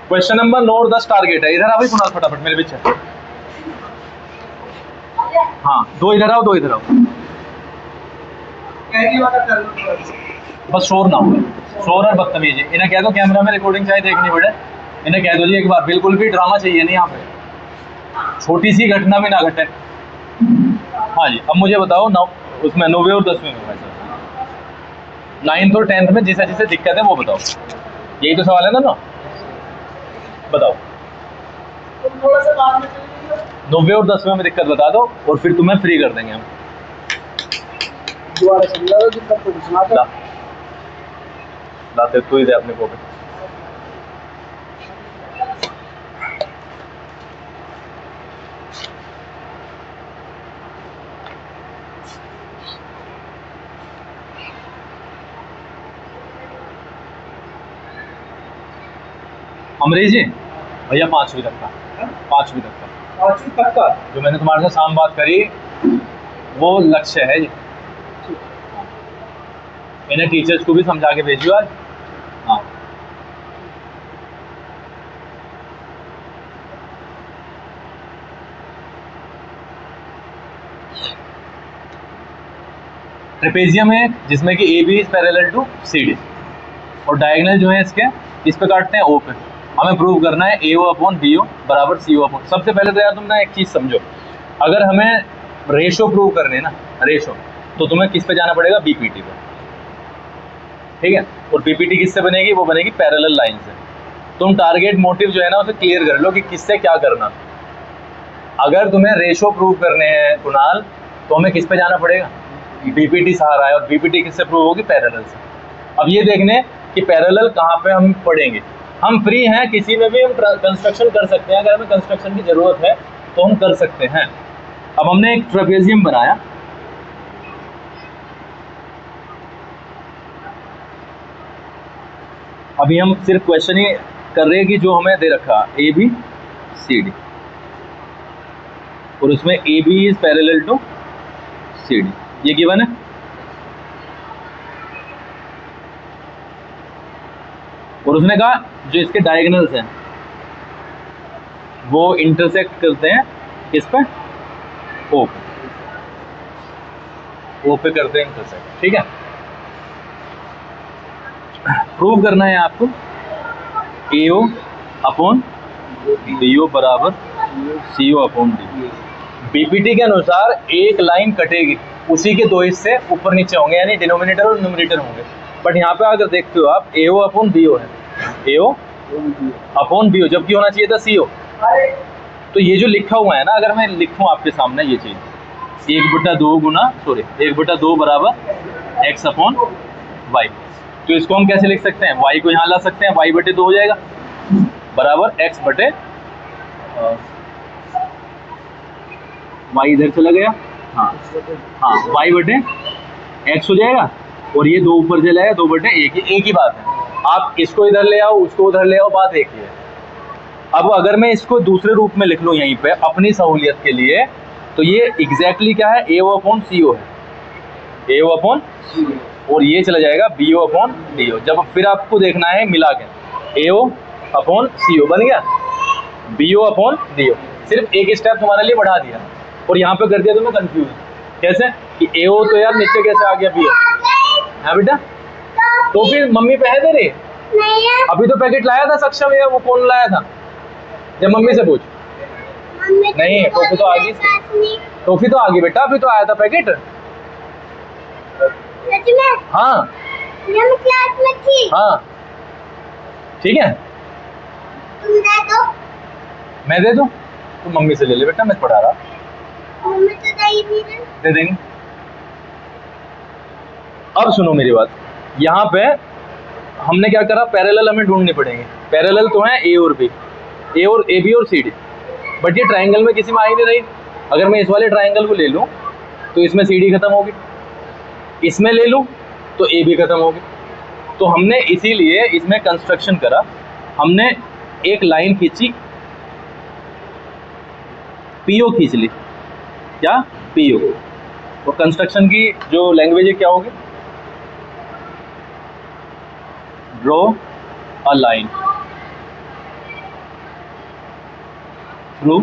Question number note 10 target है। इधर आओ भाई कुणाल फटाफट मेरे पीछे। हाँ, दो इधर आओ, दो इधर आओ। बस शोर ना हो, शोर और बदतमीजी। इन्हें कह दो कैमरा में रिकॉर्डिंग चाहे देखनी पड़े, इन्हें कह दो जी एक बार, बिल्कुल भी ड्रामा चाहिए नहीं यहाँ पे, छोटी सी घटना भी ना घटे। हाँ जी, अब मुझे बताओ नौ उसमें 9वीं और 10वीं में वैसे 9th और 10th में जिसे जिसे दिक्कत है वो बताओ। यही तो सवाल है ना। बताओ 9वीं और 10वीं में दिक्कत बता दो और फिर तुम्हें फ्री कर देंगे हम। लाते तू ही दे अपने को। अमरीश जी भैया 5वीं तक का, 5वीं तक का, 5वीं तक का जो मैंने तुम्हारे साथ शाम बात करी वो लक्ष्य है जी। इन्हें टीचर्स को भी समझा के भेजियो आज। हाँ, ट्रेपेजियम है जिसमें कि A B is parallel to C D और डायगोनल जो है इसके इस पे काटते हैं ओ पे। हमें प्रूव करना है ए ओ अपॉन बी ओ बराबर सी ओ अपॉन। सबसे पहले तो यार तुम ना एक चीज समझो, अगर हमें रेशो प्रूव करने ना, रेशो, तो तुम्हें किस पे जाना पड़ेगा, बीपीटी पे, ठीक है। और बीपीटी किससे बनेगी, वो बनेगी पैरेलल लाइन से। तुम टारगेट मोटिव जो है ना उसे क्लियर कर लो कि किससे क्या करना। अगर तुम्हें रेशो प्रूव करने हैं कुणाल तो हमें किस पे जाना पड़ेगा, बीपीटी सहारा है। और बीपीटी किससे प्रूव होगी, पैरेलल से। अब ये देखने कि पैरेलल कहाँ पे हम पढ़ेंगे। हम फ्री हैं, किसी में भी हम कंस्ट्रक्शन कर सकते हैं। अगर हमें कंस्ट्रक्शन की जरूरत है तो हम कर सकते हैं। अब हमने एक ट्रेपेजियम बनाया, अभी हम सिर्फ क्वेश्चन ही कर रहे हैं कि जो हमें दे रखा ए बी सी डी और उसमें A B is parallel to C D, ये गिवन है। और उसने कहा जो इसके डायगोनल्स हैं वो इंटरसेक्ट करते हैं किस पे, ओ पे, ओ पे करते हैं इंटरसेक्ट, ठीक है। प्रूव करना है आपको ए ओ अपॉन बी ओ बराबर सी ओ अपॉन डी। बीपीटी के अनुसार एक लाइन कटेगी, उसी के दो हिस्से ऊपर नीचे होंगे, यानी डिनोमिनेटर और न्यूमरेटर होंगे। बट यहाँ पे अगर देखते हो आप ए ओ अपॉन बी ओ है, ए ओ अपॉन बी ओ, जबकि होना चाहिए था सी ओ। तो ये जो लिखा हुआ है ना, अगर मैं लिखूं आपके सामने ये चीज 1/2 बराबर एक्स अपॉन वाई, तो इसको हम कैसे लिख सकते हैं, वाई को यहाँ ला सकते हैं, वाई बटे 2 हो जाएगा बराबर एक्स बटे, वाई इधर चला गया, हाँ हाँ, वाई बटे एक्स हो जाएगा और ये 2 ऊपर चला जाएगा, 2 बटे एक ही बात है। आप इसको इधर ले आओ, उसको उधर ले आओ, बात एक ही है। अब अगर मैं इसको दूसरे रूप में लिख लूँ यहीं पे अपनी सहूलियत के लिए, तो ये एग्जैक्टली क्या है, ए ओ अपॉन सी ओ है, ए ओ अपॉन, और ये चला जाएगा B O upon D O. जब फिर आपको देखना है मिला के, ए ओ अपॉन सी ओ बन गया, B O upon D O. सिर्फ एक स्टेप तुम्हारे लिए बढ़ा दिया और यहाँ पे कर दिया तो मैं कंफ्यूज कैसे कि ए ओ तो यार नीचे कैसे आ गया बी ओ, है बेटा। तो फिर मम्मी पे है तेरे, अभी तो पैकेट लाया था सक्षम, या वो कौन लाया था, जब मम्मी से पूछ। नहीं, टॉफी तो आ गई, टॉफी तो आ गई बेटा, अभी तो आया था पैकेट। हाँ क्लास में थी। हाँ ठीक है, तुम दे दो, मैं दे दूं, तो मम्मी से ले ले बेटा, मैं पढ़ा रहा। मम्मी तो दे देंगे। अब सुनो मेरी बात, यहाँ पे हमने क्या करा, पैरेलल हमें ढूंढनी पड़ेंगे। पैरेलल तो है ए और बी, ए और ए बी और सी डी, बट ये ट्राइंगल में किसी में आ ही नहीं रही। अगर मैं इस वाले ट्राइंगल को ले लूँ तो इसमें सी डी खत्म होगी, इसमें ले लूँ तो ए बी खत्म होगी। तो हमने इसीलिए इसमें कंस्ट्रक्शन करा, हमने एक लाइन खींची, पीओ खींच ली, क्या पीओ। तो कंस्ट्रक्शन की जो लैंग्वेज है क्या होगी, draw a line through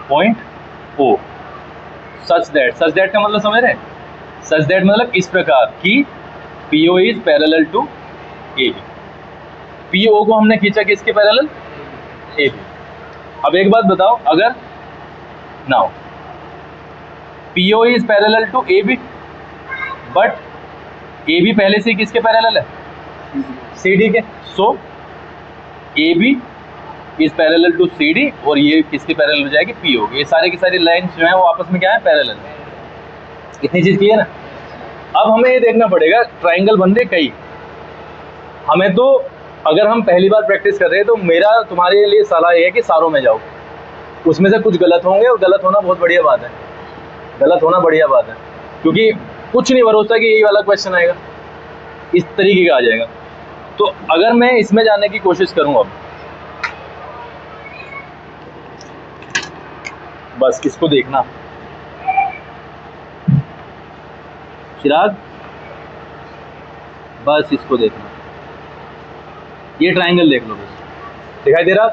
point O such that का मतलब समझ रहे हैं? सच दैट मतलब इस प्रकार कि PO is parallel to AB। PO को हमने खींचा किसके पैरेलल? AB। अब एक बात बताओ, अगर now PO is parallel to AB but AB पहले से किसके पैरेलल है? CD के। So AB is parallel to CD और ये किसके पैरेलल हो जाएगी? PO के। ये सारी की सारी लाइंस जो है वो आपस में क्या है? पैरेलल है। इतनी चीज की है ना। अब हमें ये देखना पड़ेगा ट्राइंगल बन रहे कई। हमें तो अगर हम पहली बार प्रैक्टिस कर रहे हैं तो मेरा तुम्हारे लिए सलाह ये है कि सारों में जाओ, उसमें से कुछ गलत होंगे और गलत होना बहुत बढ़िया बात है, गलत होना बढ़िया बात है, क्योंकि कुछ नहीं भरोसा कि यही वाला क्वेश्चन आएगा, इस तरीके का आ जाएगा। तो अगर मैं इसमें जाने की कोशिश करूँ अब, बस इसको देखना चिराग, बस इसको देखना, ये ट्राइंगल देख लो, बस दिखाई दे रहा।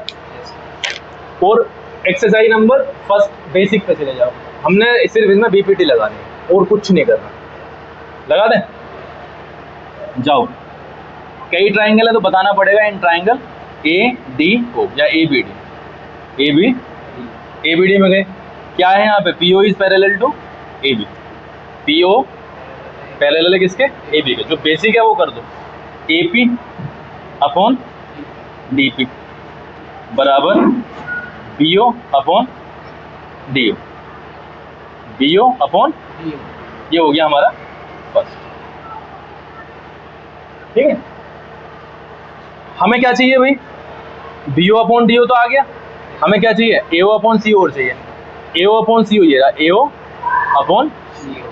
और एक्सरसाइज नंबर फर्स्ट बेसिक पे चले जाओ, हमने सिर्फ इसमें BPT लगानी है और कुछ नहीं करना। लगा दें, जाओ। कई ट्राइंगल है तो बताना पड़ेगा इन ट्राइंगल ADO या ABD में गए, क्या है यहाँ पे? PO is parallel to AB। PO parallel है किसके? AB के। जो बेसिक है वो कर दो, AP अपॉन DP बराबर BO upon DO। BO upon ये हो गया हमारा फर्स्ट। ठीक है, हमें क्या चाहिए भाई? BO अपॉन DO तो आ गया, हमें क्या चाहिए? AO अपॉन CO और चाहिए। AO अपॉन CO ये रहा, AO अपॉन,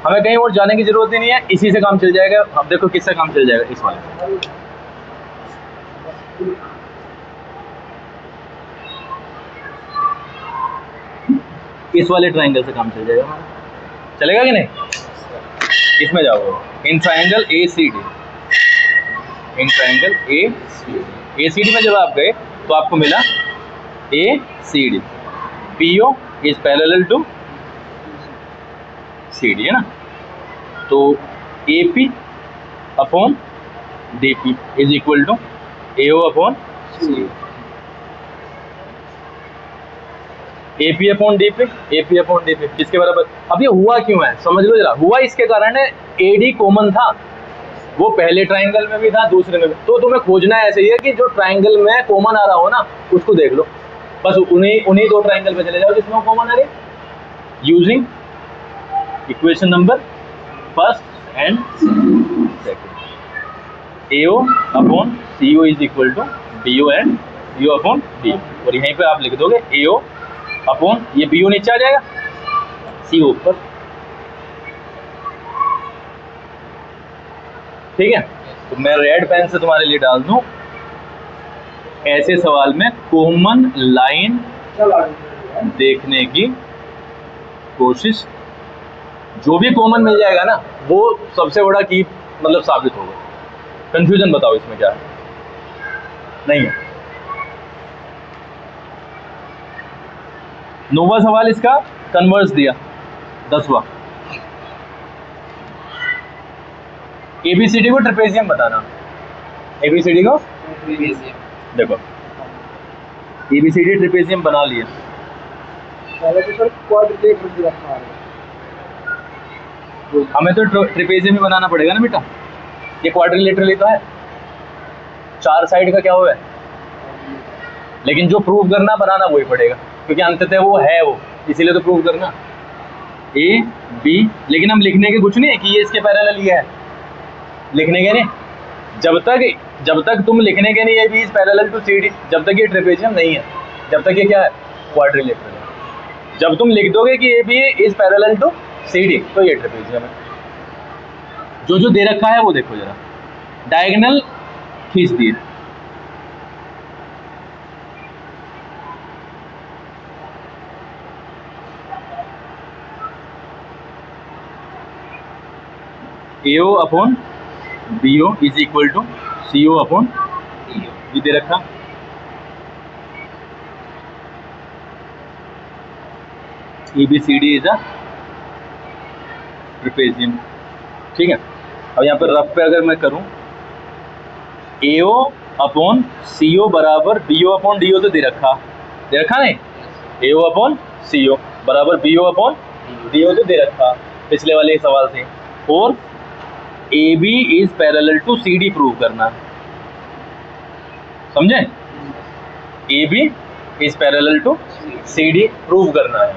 हमें कहीं और जाने की जरूरत ही नहीं है, इसी से काम चल जाएगा। अब देखो किससे काम चल जाएगा? इस वाले, इस वाले ट्राइंगल से काम चल जाएगा। चलेगा कि नहीं? इसमें जाओ, इन ट्राइंगल ACD, इन ट्राइंगल ACD में जब आप गए तो आपको मिला ACD, PO is parallel to CD, है ना। तो AP upon DP is equal to AO upon CD। AP upon DP किसके बराबर? अब ये हुआ क्यों है समझ लो जरा। हुआ इसके कारण है, AD कॉमन था, वो पहले ट्राइंगल में भी था, दूसरे में भी। तो तुम्हें खोजना ऐसे ही है कि जो ट्राइंगल में कॉमन आ रहा हो ना उसको देख लो, बस उन्हीं दो ट्राइंगल पे चले जाओ जिसमें वो कॉमन आ रही, using equation number first and second. AO upon CO is equal to BO and BO upon DO, और यहीं पे आप लिख दोगे AO अपॉन, ये BO नीचे आ जाएगा, CO ऊपर। ठीक है, तो मैं रेड पेन से तुम्हारे लिए डाल दूं, ऐसे सवाल में कॉमन लाइन देखने की कोशिश, जो भी कॉमन मिल जाएगा ना वो सबसे बड़ा की मतलब साबित होगा। कंफ्यूजन बताओ इसमें क्या है? नहीं है। नौवां सवाल इसका कन्वर्स दिया, 10वां ABCD को ट्रेपेजियम बताना। ABCD को देखो, ABCD ट्रेपेजियम बना लिया, पहले तो सर क्वाड्रिलेटरल रखा है, हमें तो ट्रेपेजियम ही बनाना पड़ेगा ना बेटा, ये क्वाड्रिलेटरल ही तो है, चार साइड का क्या हुआ है, लेकिन जो प्रूव करना बनाना वही पड़ेगा, क्योंकि अंततः वो है, वो इसीलिए तो प्रूव करना AB। लेकिन हम लिखने के कुछ नहीं है कि ये इसके पैरेलल ही है, लिखने के नहीं, जब तक तुम लिखने के नहीं AB is parallel to CD, जब तक ये ट्रेपेजियम नहीं है, जब तक ये क्या है, क्वाड्रिलेटरल है। जब तुम लिख दोगे कि AB is parallel to CD तो ये ट्रेपेजियम है। जो जो दे रखा है वो देखो जरा, डायगोनल खींच दिए, AO upon BO is equal to CO upon ये दे रखा, ABCD इज अ ट्रेपेजियम, ठीक है। अब यहाँ पर रफ पे अगर मैं करूँ, AO अपॉन CO बराबर BO अपॉन DO तो दे रखा नहीं, AO अपॉन CO बराबर BO अपॉन DO तो दे रखा पिछले वाले सवाल से। और AB is parallel to CD prove करना, समझे? AB is parallel to CD prove करना है।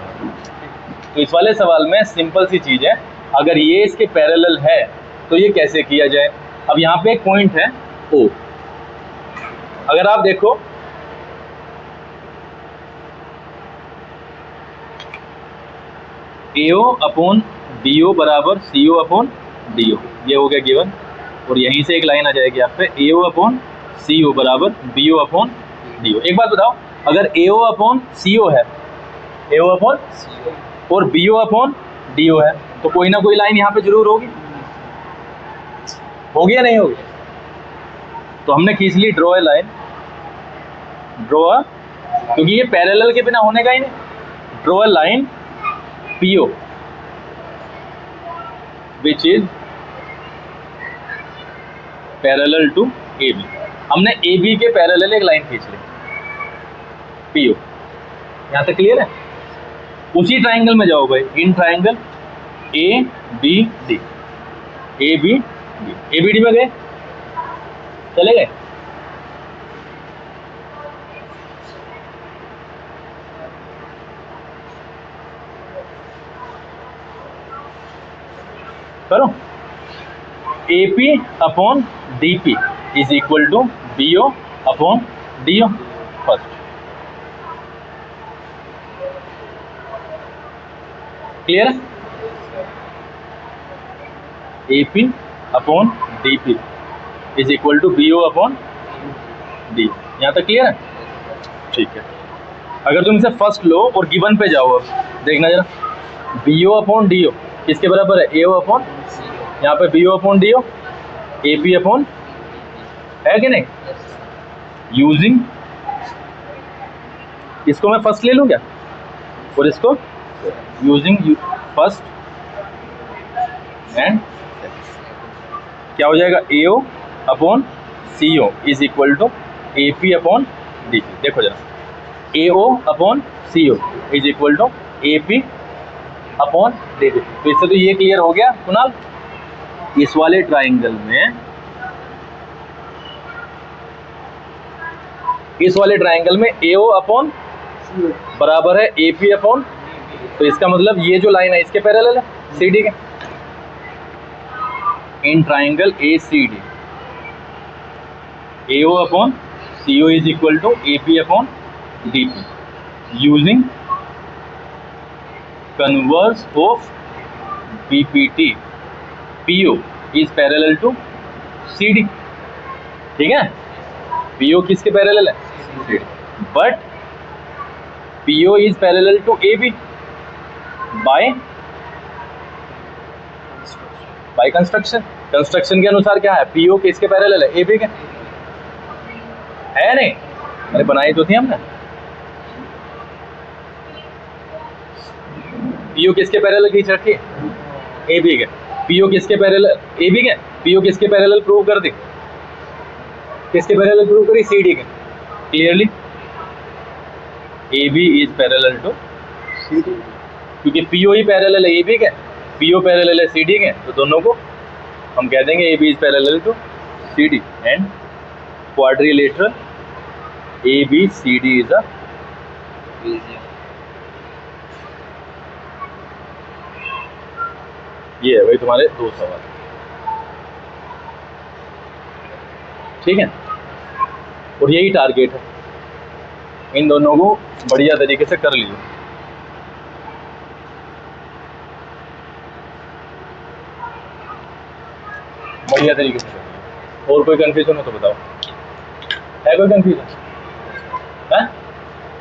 तो इस वाले सवाल में सिंपल सी चीज है, अगर ये इसके पैरेलल है तो ये कैसे किया जाए। अब यहाँ पे एक पॉइंट है O, अगर आप देखो AO अपॉन BO बराबर CO अपॉन DO, ये हो गया गिवन। और यहीं से एक लाइन आ जाएगी आप पे, AO अपॉन CO बराबर BO अपॉन DO। एक बात बताओ, अगर AO अपॉन CO है, AO अपॉन और BO अपॉन DO है, तो कोई ना कोई लाइन यहाँ पे जरूर होगी या नहीं होगी? तो हमने खींच ली ड्रॉ ए लाइन, क्योंकि ये पैरेलल के बिना होने का ही नहीं। Draw a line PO which is parallel to AB। हमने AB के पैरेलल एक लाइन खींच ली PO, यहां तक क्लियर है? उसी ट्राइंगल में जाओ भाई, इन ट्राइंगल ABD, ABD में गए, चले गए? करो। AP upon DP is equal to BO upon DO first, clear है? AP upon DP is equal to BO upon D, यहाँ तक क्लियर है? ठीक है। अगर तुम इसे फर्स्ट लो और गिवन पे जाओ, अब देखना जरा, BO अपॉन DO किसके बराबर है? AO अपॉन, यहाँ पे BO upon DO, AP upon, है कि नहीं? यूजिंग, इसको मैं फर्स्ट ले लूँ क्या, और इसको यूजिंग फर्स्ट एंड क्या हो जाएगा? AO upon CO is equal to AP upon DP। देखो जरा, AO upon CO is equal to AP upon DP। तो इससे तो ये क्लियर हो गया कुणाल, इस वाले ट्राइंगल में, इस वाले ट्राइंगल में AO अपॉन बराबर है AP अपॉन, तो इसका मतलब ये जो लाइन है इसके पैरेलल है CD के। In triangle ACD AO upon CO is equal to AP upon DP using converse of BPT, PO is parallel to CD, ठीक है? PO किसके पैरेलल है? CD, but PO is parallel to AB by construction के अनुसार क्या है? PO किसके parallel है? AB के, है नहीं? अरे बनाई तो थी हमने। PO किसके पैरेलल खींच रखी है? AB के। PO किसके पैरेलल? AB के। PO किसके पैरेलल प्रूव कर दी? किसके पैरेलल प्रूव करी? CD के। Clearly AB is parallel to CD, क्योंकि PO ही पैरेलल है AB के, PO पैरेलल है CD के, तो दोनों को हम कह देंगे AB is parallel to CD and quadrilateral ABCD is a ये है भाई तुम्हारे दो सवाल, ठीक है? और यही टारगेट है, इन दोनों को बढ़िया तरीके से कर लीजिए। बढ़िया तरीके से कर लीजिए। और कोई कंफ्यूजन हो तो बताओ, है कोई कंफ्यूजन? है?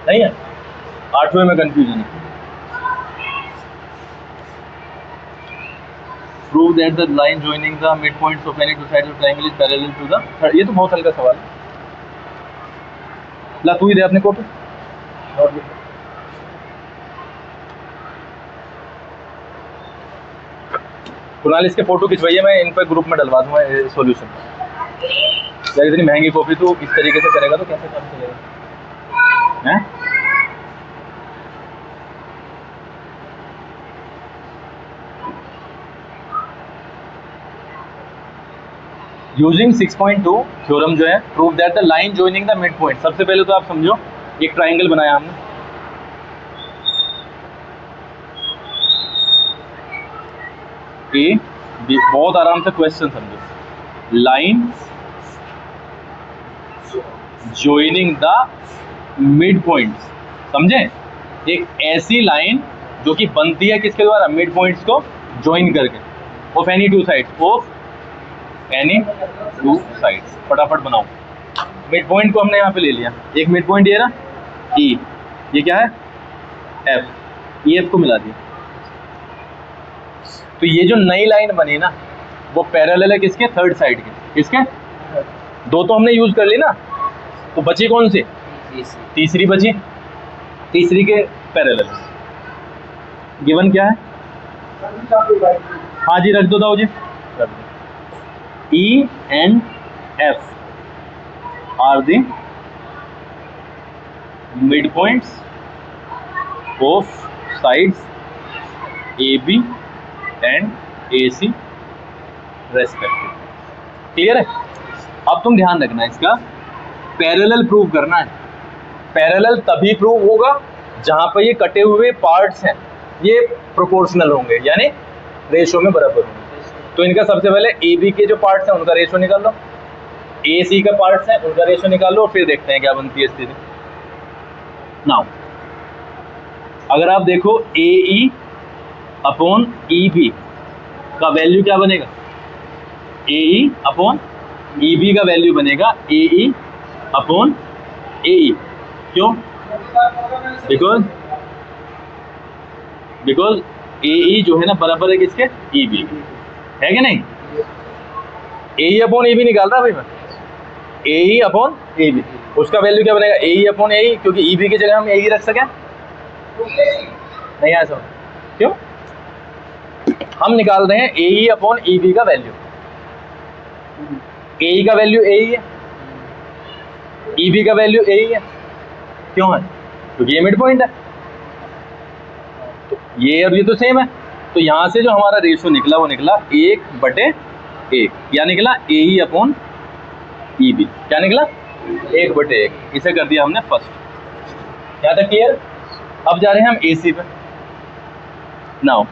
नहीं है? 8वें में कंफ्यूजन है। Prove that the line joining the midpoints of any two sides of triangle is parallel to the third। ये तो बहुत हल्का सवाल है, ला तू ही दे अपनी कॉपी। कुणाल इसके फोटो खिंचवाइए, मैं इन पर ग्रुप में डलवा दूंगा सॉल्यूशन। यार इतनी महंगी कॉपी तो इस तरीके से करेगा तो कैसे काम चलेगा हैं? यूजिंग 6.2 थ्योरम जो है, prove that the line joining the mid point. सबसे पहले तो आप समझो, एक ट्राइंगल बनाया हमने, ए बी, बहुत आराम से क्वेश्चन समझो। Line joining the mid points, समझे? एक ऐसी लाइन जो कि बनती है किसके द्वारा? मिड पॉइंट्स को ज्वाइन करके, of any two sides, of any two sides. फटाफट बनाओ। मिड पॉइंट को हमने यहाँ पे ले लिया, एक मिड पॉइंट ये ना ई, ये क्या है? एफ, ई एफ को मिला दिया। तो ये जो नई लाइन बनी ना, वो पैरेलल है किसके? थर्ड साइड के। किसके? दो तो हमने यूज कर ली ना, तो बची कौन सी? तीसरी बची, तीसरी के पैरेलल। गिवन क्या है? हाँ जी, रख दो दाऊ जी, रख दो। E and F are the midpoints of sides AB and AC respectively। Clear है? अब तुम ध्यान रखना, इसका पैरेलल प्रूव करना है। पैरेलल तभी प्रूव होगा जहां पर ये कटे हुए पार्ट्स हैं ये प्रोपोर्शनल होंगे, यानी रेशो में बराबर होंगे। तो इनका सबसे पहले ए बी के जो पार्ट्स हैं उनका रेशो निकाल लो, ए सी का पार्ट्स हैं उनका रेशो निकाल लो, फिर देखते हैं क्या बनती है स्थिति। नाउ अगर आप देखो ए ई अपॉन ई बी का वैल्यू क्या बनेगा? ए ई अपॉन ई बी का वैल्यू बनेगा ए ई अपॉन ए ई। क्यों? बिकॉज ए ई जो है ना बराबर है किसके? ई बी, है कि नहीं? ए ई अपॉन ए बी निकाल रहा भाई मैं, ए ई अपॉन ए बी, उसका वैल्यू क्या बनेगा? ए ई अपॉन ए ई, क्योंकि ई बी की जगह हम ए ई रख सकें। नहीं आया समझ? क्यों? हम निकाल रहे हैं ए ई अपॉन ई बी का वैल्यू। ए ई का वैल्यू ए ई है, ई बी का वैल्यू ए ई है। क्यों है? क्योंकि ये मिड पॉइंट है। तो ये और ये तो सेम है, तो यहाँ से जो हमारा रेशो निकला वो निकला 1/1, क्या निकला? ए ई अपॉन ई बी। क्या निकला? 1/1। इसे कर दिया हमने फर्स्ट। यहाँ तक क्लियर? अब जा रहे हैं हम ए सी पे। नाउ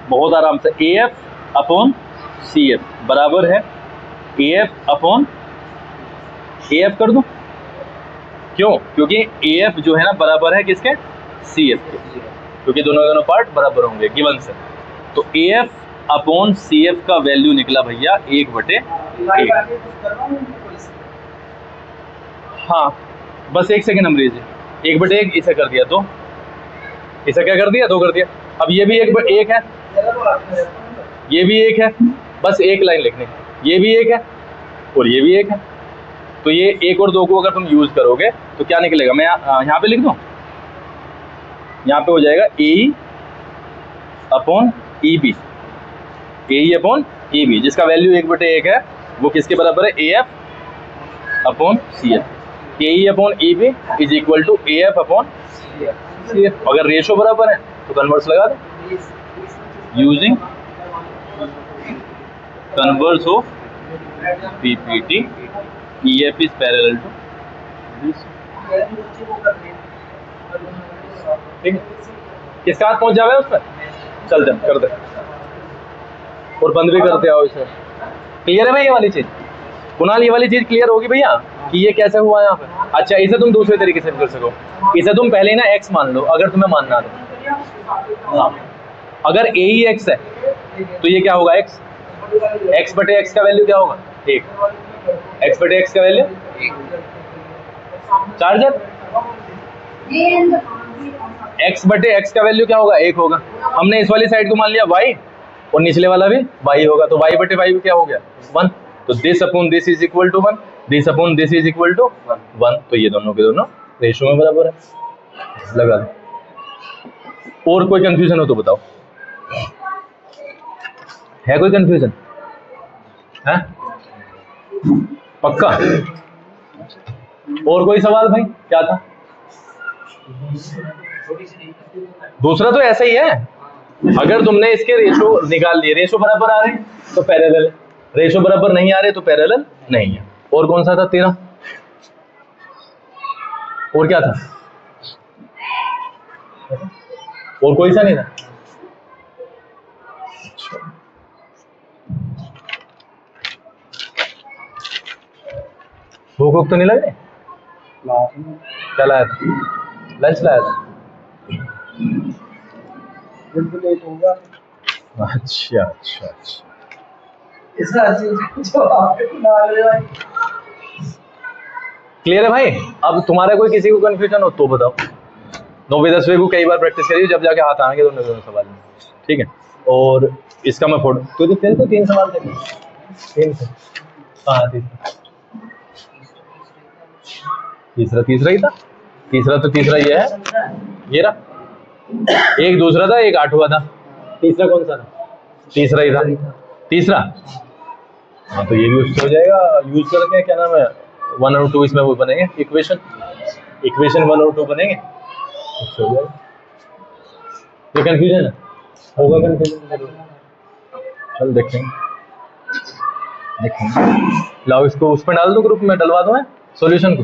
बहुत आराम से, A F upon C F बराबर है A F upon A F कर दूं। क्यों? क्योंकि ए एफ जो है ना बराबर है किसके? सी एफ के, क्योंकि दोनों पार्ट बराबर होंगे गिवन से। तो A F upon C F का वैल्यू निकला भैया 1/1। हाँ बस एक सेकेंड अमरीज, 1/1 इसे कर दिया, तो इसे क्या कर दिया? 2 कर दिया। अब ये भी 1/1 है, ये भी 1 है, बस एक लाइन लिखनी, ये भी 1 है और ये भी 1 है। तो ये 1 और 2 को अगर तुम यूज करोगे तो क्या निकलेगा? मैं यहाँ पे लिख दूँ, यहाँ पे हो जाएगा A E upon E B, A E upon E B, जिसका वैल्यू 1/1 है, वो किसके बराबर है? A F upon C F. A E upon E B is equal to A F upon C F. अगर रेशो बराबर है तो कन्वर्स लगा दो, using converse of PPT, E F is parallel to this. ठीक है, किसका हाथ पहुंच जावे उस पर? चल दे, कर दे और बंद भी करते आओ इसे। क्लियर है भाई ये वाली चीज? कुणाल ये वाली चीज क्लियर होगी भैया कि ये कैसे हुआ यहाँ पे? अच्छा, इसे तुम दूसरे तरीके से भी कर सको। इसे तुम पहले ही ना एक्स मान लो, अगर तुम्हें मानना तो। हाँ, अगर ए ही एक्स है तो ये क्या होगा? एक्स, x/x का वैल्यू क्या होगा? 1। x/x का वैल्यू चार्जर, x/x का वैल्यू क्या होगा? 1 होगा। हमने इस वाली साइड को मान लिया y और निचले वाला भी y होगा, तो y/y क्या हो गया? 1। तो this upon this is equal to 1। This upon this is equal to 1, तो ये दोनों के दोनों रेशो में बराबर है। लगा दो। और कोई कंफ्यूजन हो तो बताओ, है कोई कंफ्यूजन है? पक्का? और कोई सवाल भाई? क्या था? दूसरा तो ऐसा ही है, अगर तुमने इसके रेशो निकाल लिए, रेशो बराबर आ रहे हैं तो पैरेलल है, रेशो बराबर नहीं आ रहे तो पैरेलल नहीं है। और कौन सा था तेरा? और क्या था? और कोई सा नहीं था? भूख भूख तो नहीं लग रही? क्या लाया था? लंच लाया था? बिल्कुल लेट होगा। अच्छा अच्छा अच्छा, इसका जो आपके ना ले भाई। क्लियर है भाई? अब तुम्हारा कोई किसी को कंफ्यूजन हो तो बताओ। 9-10 को कई बार प्रैक्टिस करिए, जब जाके हाथ आएंगे तो दोनों सवाल में, ठीक है? और इसका मैं फोटो तो फिर तो 3 सवाल थे, 3 थे। हाँ तीसरा ही था। तीसरा ये है, ये रहा। एक दूसरा था, एक 8वां था। तीसरा कौन सा था? तीसरा ही था। तीसरा, हाँ तो ये भी उससे हो जाएगा। यूज करके क्या नाम है, 1 और 2 इसमें वो बनेंगे इक्वेशन 1 और 2 बनेंगे, उससे हो जाएगा। ये कंफ्यूजन है? होगा कंफ्यूजन, चल देखेंगे। लाओ इसको उसमें डाल दो, ग्रुप में डलवा दो सॉल्यूशन को।